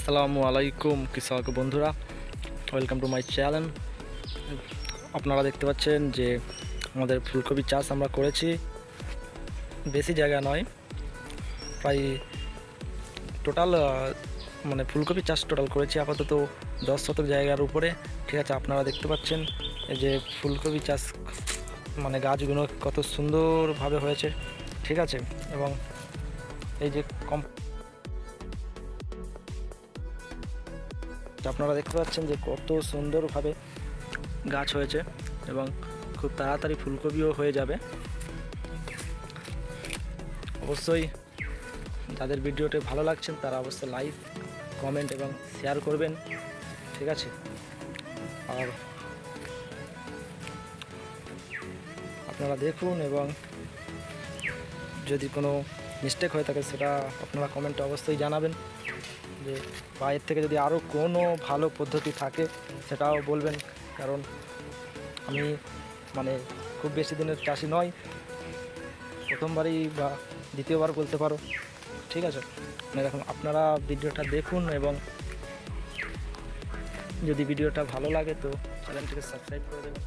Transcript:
আসসালামু আলাইকুম কৃষক বন্ধুরা, ওয়েলকাম টু মাই চ্যানেল। আপনারা দেখতে পাচ্ছেন যে আমাদের ফুলকপি চাষ আমরা করেছি, বেশি জায়গা নয়, প্রায় টোটাল মানে ফুলকপি চাষ টোটাল করেছি আপাতত 10 শতক জায়গার উপরে। ঠিক আছে, আপনারা দেখতে পাচ্ছেন এই যে ফুলকপি চাষ মানে গাছগুলো কত সুন্দরভাবে হয়েছে। ঠিক আছে, এবং এই যে আপনারা দেখতে পাচ্ছেন যে কত সুন্দরভাবে গাছ হয়েছে এবং খুব তাড়াতাড়ি ফুলকপিও হয়ে যাবে। অবশ্যই যাদের ভিডিওটি ভালো লাগছেন তারা অবশ্যই লাইক, কমেন্ট এবং শেয়ার করবেন। ঠিক আছে, আর আপনারা দেখুন এবং যদি কোনো মিস্টেক হয়ে থাকে সেটা আপনারা কমেন্টে অবশ্যই জানাবেন, যে বা এর থেকে যদি আরও কোনো ভালো পদ্ধতি থাকে সেটাও বলবেন, কারণ আমি মানে খুব বেশি দিনের চাষি নয়, প্রথমবারই বা দ্বিতীয়বার বলতে পারো। ঠিক আছে, এখন আপনারা ভিডিওটা দেখুন এবং যদি ভিডিওটা ভালো লাগে তো চ্যানেলটিকে সাবস্ক্রাইব করে দেবেন।